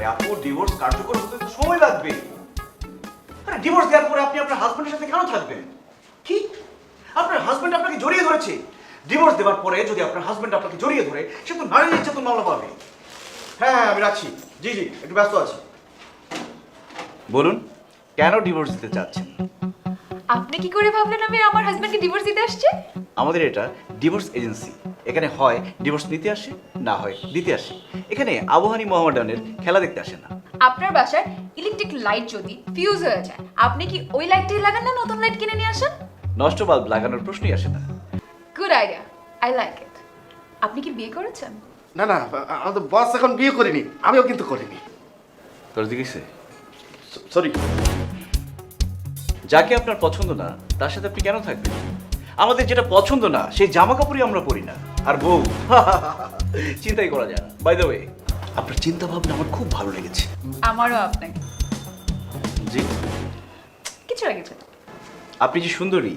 আরে আপু, ডিভোর্স কার্যকর হতে তো সময় লাগবে। আরে ডিভোর্স দেওয়ার পরে আপনি আপনার হাজবেন্ডের সাথে কেন থাকবেন? কি আপনার হাজবেন্ড আপনাকে জড়িয়ে ধরেছে? ডিভোর্স দেওয়ার পরে যদি আপনার হাজবেন্ড আপনাকে জড়িয়ে ধরে, সে তো নারী নির্যাতন মামলা পাবে। হ্যাঁ হ্যাঁ, আমি রাখছি। জি জি, একটু ব্যস্ত আছি। বলুন, কেন ডিভোর্স দিতে চাচ্ছেন? আপনি কি করে ভাবলেন আমি আমার হাজবেন্ডকে ডিভোর্স দিতে আসছি? আমাদের এটা ডিভোর্স এজেন্সি। এখানে হয় ডিভোর্স নিতে আসে, না হয় দিতে আসে। এখানে আবহানী মোহামেডানের খেলা দেখতে আসে না। আপনার বাসার ইলেকট্রিক লাইট যদি ফিউজ হয়ে যায়, আপনি কি ওই লাইটটাই লাগান না নতুন লাইট কিনে নিয়ে আসেন? নষ্ট বাল্ব লাগানোর প্রশ্নই আসে না। Good idea, I like it. আপনি কি বিয়ে করেছেন? না না, আমাদের বস এখন বিয়ে করিনি, আমিও কিন্তু করিনি। তোর দিকেছে সরি। যাকে আপনার পছন্দ না তার সাথে আপনি কেন থাকবেন? আমাদের যেটা পছন্দ না সেই জামা কাপড়ই আমরা পরি না। আর বউ চিন্তাই করা যায় না। বাই দ্য ওয়ে, আপনার চিন্তা ভাবনা আমার খুব ভালো লেগেছে। আমারও আপনাকে। জি, কিছু লেগেছে। আপনি যে সুন্দরী,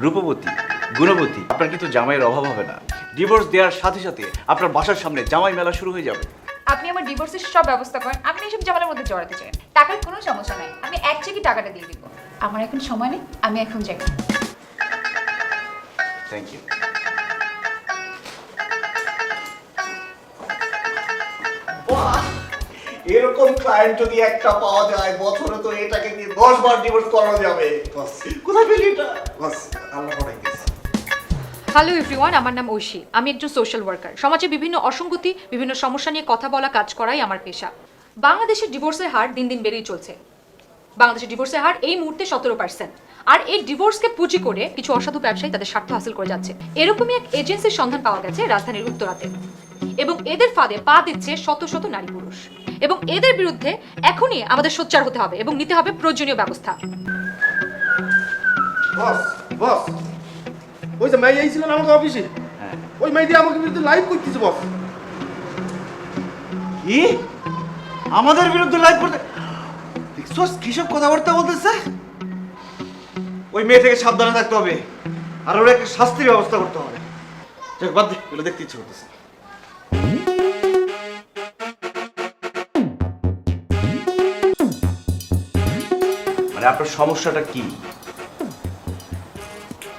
রূপবতী, গুণবতী, আপনার কিন্তু জামাইয়ের অভাব হবে না। ডিভোর্স দেওয়ার সাথে সাথে আপনার বাসার সামনে জামাই মেলা শুরু হয়ে যাবে। আপনি আমার ডিভোর্সের সব ব্যবস্থা করেন, আমি এসব ঝামেলার মধ্যে জড়াতে চাই না। টাকার কোনো সমস্যা নাই, আমি এক চেকই টাকাটা দিয়ে দিব। আমার এখন সময় নেই, আমি এখন যাই। Thank you. এরকম ক্লায়েন্ট যদি একটা পাওয়া যায় বছরে, তো এটাকে নিয়ে 10 বার ডিভোর্স করানো যাবে। কোথায় পেলি এটা? বস আল্লাহ পড়াই গেছে। হ্যালো এভরিওয়ান, আমার নাম ঐশী। আমি একজন সোশ্যাল ওয়ার্কার। সমাজে বিভিন্ন অসঙ্গতি, বিভিন্ন সমস্যা নিয়ে কথা বলা, কাজ করাই আমার পেশা। বাংলাদেশের ডিভোর্সের হার দিন দিন বেড়েই চলছে। বাংলাদেশের ডিভোর্সের হার এই মুহূর্তে 17%। আর এই ডিভোর্সকে পুঁজি করে কিছু অসাধু ব্যবসায়ী তাদের স্বার্থ হাসিল করে যাচ্ছে। এরকমই এক এজেন্সির সন্ধান পাওয়া গেছে রাজধানীর উত্তরাতে, এবং এদের ফাঁদে পা দিচ্ছে শত শত নারী পুরুষ। এবং এদের বিরুদ্ধে এখনই আমাদের সোচ্চার হতে হবে এবং নিতে হবে প্রয়োজনীয় ব্যবস্থা। বস বস, ওই যে মাই আইছিলেন আমাকে অফিসে, হ্যাঁ। ওই মাই দিয়ে আমাকে বিরুদ্ধে লাইভ করতেছে বস। কি? আমাদের বিরুদ্ধে লাইভ করতে? দেখছস কিসব কথাবার্তা বলতেছে? ওই মেয়ে থেকে সাবধানে থাকতে হবে, আর ওর একটা শাস্তির ব্যবস্থা করতে হবে। যাক, বাদ দে, এগুলো দেখতে ইচ্ছে করতেছে। মানে আপনার সমস্যাটা কি?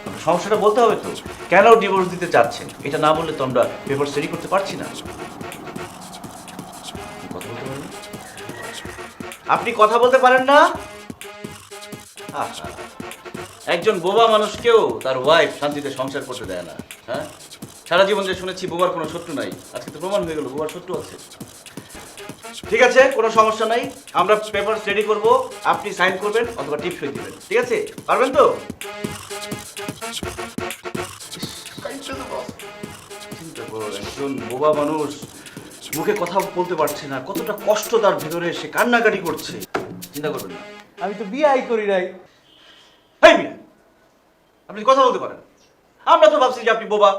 আপনার সমস্যাটা বলতে হবে তো। কেন ডিভোর্স দিতে চাচ্ছেন? এটা না বললে তো আমরা পেপার রেডি করতে পারছি না। কথা বলতে পারেন? আপনি কথা বলতে পারেন না? আহা, একজন বোবা মানুষকেও তার ওয়াইফ শান্তিতে সংসার করতে দেয় না। হ্যাঁ, সারা জীবন যে শুনেছি বোবার কোনো শত্রু নাই, আজকে তো প্রমাণ হয়ে গেল বোবার শত্রু আছে। ঠিক আছে, কোনো সমস্যা নাই, আমরা পেপার রেডি করব, আপনি সাইন করবেন অথবা টিপ সই দিবেন। ঠিক আছে, পারবেন তো? চিন্তা করো, একজন বোবা মানুষ মুখে কথা বলতে পারছে না, কতটা কষ্ট তার ভেতরে, সে কান্নাকাটি করছে। চিন্তা করবেন না। আমি তো বিয়ে করি নাই। এই মিয়া, আপনি কথা বলতে পারেন? আমরা তো ভাবছি যে আপনি বোবা,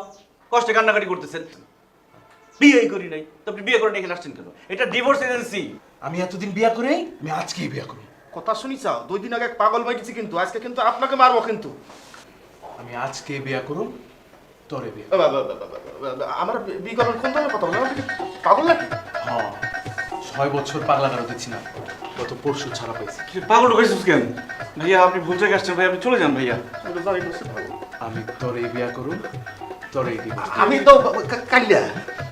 কষ্টে কান্নাকাটি করতেছেন। বিয়েই করি নাই তো আপনি বিয়ে করেন, এখানে আসছেন কেন? এটা ডিভোর্স এজেন্সি। আমি এতদিন বিয়ে করি নাই, আমি আজকেই বিয়ে করি। কথা শুনি চাও, 2 দিন আগে এক পাগল মাইছি, কিন্তু আজকে কিন্তু আপনাকে মারবো কিন্তু। আমি আজকে বিয়ে করুম, তোরে বিয়ে। আমার বিয়ে করবেন কোন ধরনের কথা বলেন? আমি কি পাগল নাকি? হ্যাঁ, 6 বছর পাগলা গারো দিচ্ছি না, গত পরশু ছাড়া পাইছি। পাগল ঢুকেছিস কেন ভাইয়া? আপনি ভুল জায়গায় আসছেন ভাই, আপনি চলে যান ভাইয়া। আমি তোরে বিয়ে করুম, তোরে দিব। আমি তো কাইলা।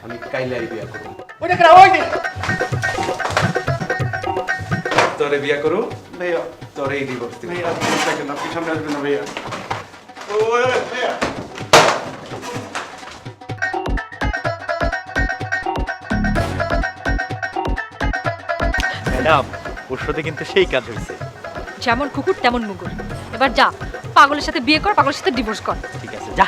আমি কাইলাই বিয়ে করুম। ওইটা কেন? ওই যে তোরে বিয়ে করুম, ভাইয়া, তোরেই ডিভোর্স দিব। ভাইয়া আপনি থাকেন, আপনি সামনে আসবেন না ভাইয়া। ও ভাইয়া, ম্যাডাম, ওর সাথে কিন্তু সেই কাজ হয়েছে। যেমন কুকুর তেমন মুগুর। এবার যা, পাগলের সাথে বিয়ে কর, পাগলের সাথে ডিভোর্স কর। ঠিক আছে, যা।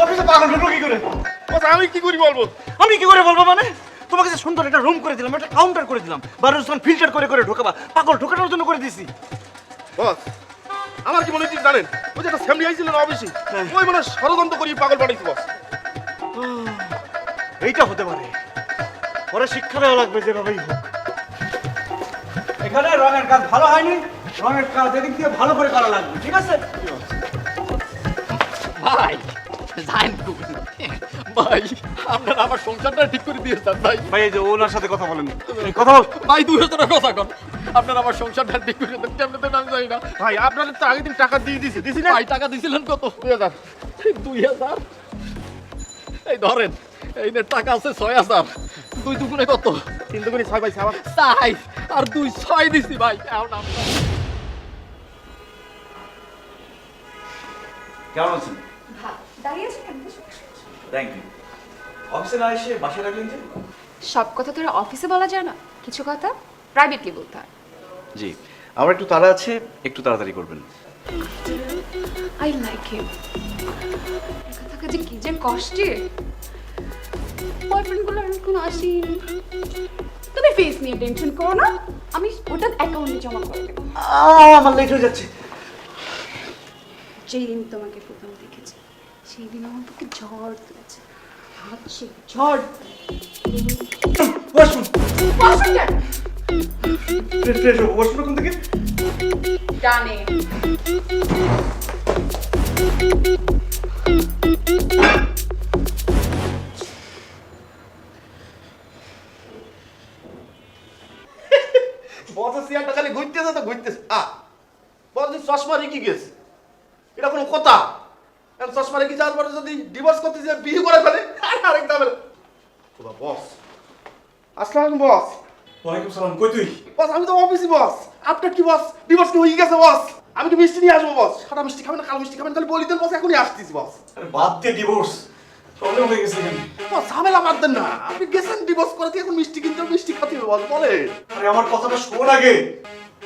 অফিসে পাগল ঢুকলো কি করে? বস, আমি কি করি বলবো? আমি কি করে বলবো মানে? তোমাকে যে সুন্দর একটা রুম করে দিলাম, একটা কাউন্টার করে দিলাম, বারোজন ফিল্টার করে করে ঢোকাবা, পাগল ঢোকানোর জন্য করে দিছি। বস, আমার কি মনে হচ্ছে জানেন? ওই যে একটা ফ্যামিলি আইছিলেন অফিসে, ওই মানে ষড়যন্ত্র করি পাগল বানাইছি বস। এইটা হতে পারে, পরে শিক্ষা দেওয়া লাগবে যেভাবেই হোক। এখানে রঙের কাজ ভালো হয়নি, রঙের কাজ এদিক দিয়ে ভালো করে করা লাগবে। ঠিক আছে? জান ভাই আপনারা আমার সংসারটা ঠিক করে দিয়েছেন ভাই। ভাই এই যে ওনার সাথে কথা বলেন, এই কথা বল। ভাই 2000 টাকা কথা কন, আপনারা আমার সংসারটা ঠিক করে দেন, কেমনে দেন আমি জানি না। ভাই আপনাদের তো আগের দিন টাকা দিয়ে দিছি না? ভাই টাকা দিছিলেন কত? 2000। 2000। এই ধরেন, এই নে টাকা আছে 6000। 2 দুগুণে কত? 3 দুগুণে 6 পাইছি আবার। 4 আর 2 6 দিছি ভাই। এখন আপনারা কেমন আছেন? দাঁড়িয়ে আছেন কেন? Thank you. অফিসে না এসে বাসায় রাখলেন যে? সব কথা তো আর অফিসে বলা যায় না, কিছু কথা প্রাইভেটলি বলতে হয়। জি, আমার একটু তাড়া আছে, একটু তাড়াতাড়ি করবেন। I like him. একা থাকা যে কি যে কষ্টের। বয়ফ্রেন্ডগুলো এখন আসেনি, তুমি ফেস নিয়ে টেনশন করো না, আমি ওটা অ্যাকাউন্টে জমা করে দেবো। আমার লেট হয়ে যাচ্ছে। যেই দিন তোমাকে প্রথম দেখেছি সেই দিন আমার বুকে ঝড় তুলেছে, হাঁটছে ঝড়। ওয়াশরুম, ওয়াশরুম ফ্রেশ হবো। ওয়াশরুম কোন থেকে? ডানে। বস চেয়ারটা খালি ঘুরতেছে তো ঘুরতেছে। বস চশমা রেখে গেছে, এটা কোনো কথা? এখন চশমা রেখে যাওয়ার পরে যদি ডিভোর্স করতে যায়, বিয়ে করে ফেলে, আরেক দামের। বস আসসালামু আলাইকুম বস। ওয়ালাইকুম সালাম, কই তুই? বস আমি তো অফিসে বস। আপনার কি বস ডিভোর্স কি হয়ে গেছে বস? আমি তো মিষ্টি নিয়ে আসবো বস। সাদা মিষ্টি খাবেন না কালো মিষ্টি খাবেন খালি বলি দেন বস, এখনই আসতেছি বস। আরে বাদ দে, ডিভোর্স প্রবলেম হয়ে গেছে কেন? বস ঝামেলা বাদ দেন না, আপনি গেছেন ডিভোর্স করে দিয়ে এখন মিষ্টি কিনতে মিষ্টি খাতে হবে বস, বলেন। আরে আমার কথাটা শোন আগে।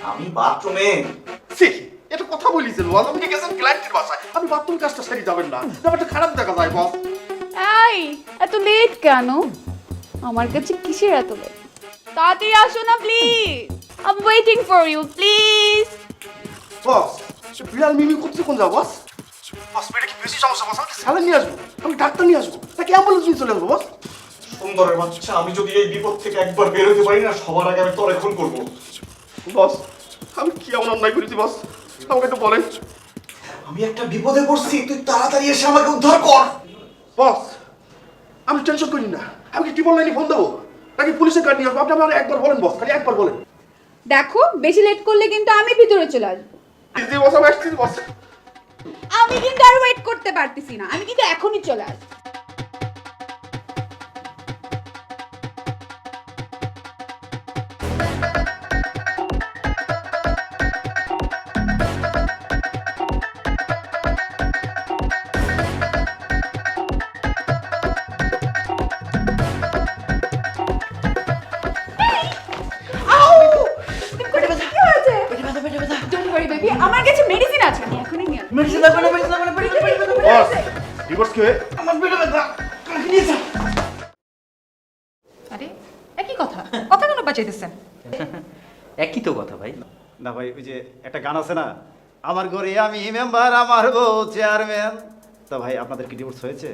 আমি বাথরুমে। সে এটা কথা বলিছেন বস, আপনি গেছেন ক্লায়েন্টের বাসায়, আপনি বাথরুম কাজটা সারি যাবেন না, ব্যাপারটা খারাপ দেখা যায় বস। এই এত লেট কেন? আমার কাছে কিসের এত লেট? তাড়াতাড়ি আসো না please, I am waiting for you please. বস বিড়াল মিমি করতে কোন যাও বস? বস এটা কি বেশি সমস্যা বস? আমি স্যালাইন নিয়ে আসবো, আমি ডাক্তার নিয়ে আসবো, নাকি অ্যাম্বুলেন্স নিয়ে চলে আসবো বস? সুন্দরের বাচ্চা, আমি যদি এই বিপদ থেকে একবার বের হতে পারি না, সবার আগে আমি তোরে খুন করবো। বস আমি কি এমন অন্যায় করেছি বস, আমাকে একটু বলেন। আমি একটা বিপদে পড়ছি, তুই তাড়াতাড়ি এসে আমাকে উদ্ধার কর। বস আমি টেনশন করি না, আমি কি টিপল লাইনে ফোন দেবো নাকি পুলিশের গাড়ি নিয়ে আসবো? আপনি আমার একবার বলেন বস, খালি একবার বলেন। দেখো বেশি লেট করলে কিন্তু আমি ভিতরে চলে আসবো। জি বস আমি আসছি বস। আমি কিন্তু আর ওয়েট করতে পারতেছি না, আমি কিন্তু এখনই চলে আসবো। আমার কাছে মেডিসিন আছে, আমি এখনই নিয়ে আসবো। মেডিসিন লাগবে না, মেডিসিন লাগবে না। বস ডিভোর্স কি হয়ে? আমার পেটে ব্যথা, কালকে নিয়ে যা। আরে একই কথা, কথা কেন বাঁচাইতেছেন? একই তো কথা ভাই। না ভাই, ওই যে একটা গান আছে না, আমার ঘরে আমি মেম্বার, আমার বউ চেয়ারম্যান। তা ভাই আপনাদের কি ডিভোর্স হয়েছে?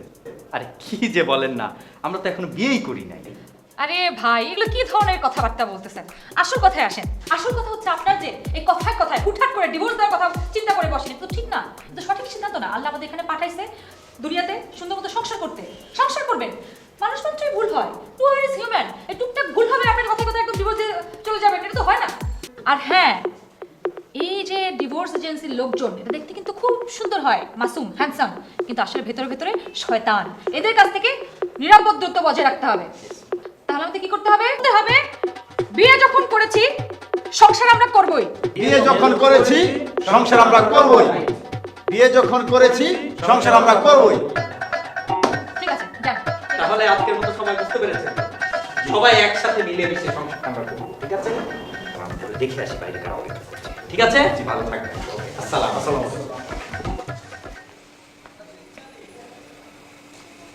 আরে কি যে বলেন না, আমরা তো এখনো বিয়েই করি নাই। আরে ভাই, এগুলো কি ধরনের কথাবার্তা বলতেছেন? আসল কথায় আসেন। আসল কথা হচ্ছে আপনার যে এই কথায় কথায় হুটহাট করে ডিভোর্স দেওয়ার কথা চিন্তা করে বসেন, তো ঠিক না, তো সঠিক সিদ্ধান্ত না। আল্লাহ আমাদের এখানে পাঠাইছে দুনিয়াতে সুন্দর মতো সংসার করতে। সংসার করবেন, মানুষ মাত্রই ভুল হয়, টু আর ইজ হিউম্যান। এই টুকটাক ভুল হবে আপনার কথায় কথায় একদম ডিভোর্সে চলে যাবেন, এটা তো হয় না। আর হ্যাঁ, এই যে ডিভোর্স এজেন্সির লোকজন, এটা দেখতে কিন্তু খুব সুন্দর হয়, মাসুম, হ্যান্ডসাম, কিন্তু আসলে ভেতরে ভেতরে শয়তান। এদের কাছ থেকে নিরাপদ দূরত্ব বজায় রাখতে হবে। তাহলে আমাদের কি করতে হবে? বিয়ে যখন করেছি সংসার আমরা করবই। বিয়ে যখন করেছি সংসার আমরা করবই। বিয়ে যখন করেছি সংসার আমরা করবই। ঠিক আছে, যান। তাহলে আজকের মতো সবাই বুঝতে পেরেছেন, সবাই একসাথে মিলেমিশে সংসারটা আমরা করবো, ঠিক আছে? আমরা করে দেখে আসি বাইরে কারা অপেক্ষা করছে, ঠিক আছে? ভালো থাকবেন। আসসালাম।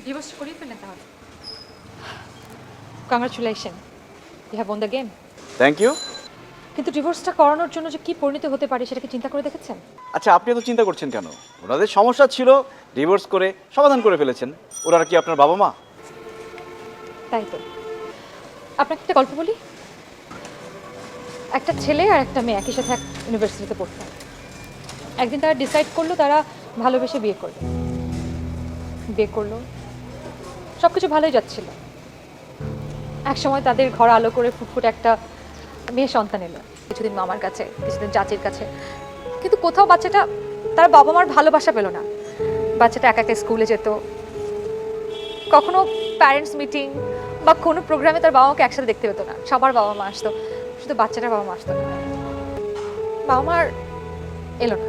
ডিভোর্স করিয়ে ফেললেন তাহলে? Congratulation, you have won the game. Thank you. কিন্তু ডিভোর্সটা করানোর জন্য যে কি পরিণতি হতে পারে সেটা কি চিন্তা করে দেখেছেন? আচ্ছা, আপনি এত চিন্তা করছেন কেন? ওনাদের সমস্যা ছিল, ডিভোর্স করে সমাধান করে ফেলেছেন। ওনারা কি আপনার বাবা মা? তাই তো। আপনাকে একটা গল্প বলি। একটা ছেলে আর একটা মেয়ে একই সাথে এক ইউনিভার্সিটিতে পড়তো। একদিন তারা ডিসাইড করলো তারা ভালোবেসে বিয়ে করবে। বিয়ে করলো, সব কিছু ভালোই যাচ্ছিল। একসময় তাদের ঘর আলো করে ফুটফুটে একটা মেয়ে সন্তান এলো, কিছুদিন মামার কাছে, কিছুদিন চাচির কাছে, কিন্তু কোথাও বাচ্চাটা তার বাবা মার ভালোবাসা পেল না। বাচ্চাটা একা একা স্কুলে যেত, কখনো প্যারেন্টস মিটিং বা কোনো প্রোগ্রামে তার বাবা মাকে একসাথে দেখতে পেতো না। সবার বাবা মা আসতো, শুধু বাচ্চাটার বাবা মা আসতো না। বাবা মার এলো না,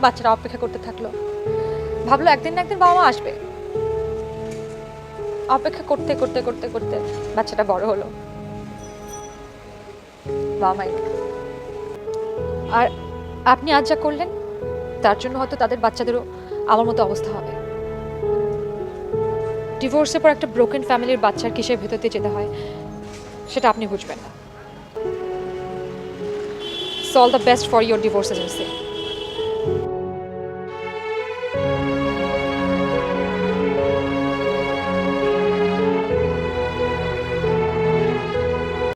বাচ্চাটা অপেক্ষা করতে থাকলো, ভাবলো একদিন না একদিন বাবা মা আসবে। অপেক্ষা করতে করতে করতে করতে বাচ্চাটা বড় হলো, বাবা মা এলো। আর আপনি আজ যা করলেন তার জন্য হয়তো তাদের বাচ্চাদেরও আমার মতো অবস্থা হবে। ডিভোর্সের পর একটা ব্রোকেন ফ্যামিলির বাচ্চার কিসের ভেতর দিয়ে যেতে হয় সেটা আপনি বুঝবেন না। So all the best for your divorce agency.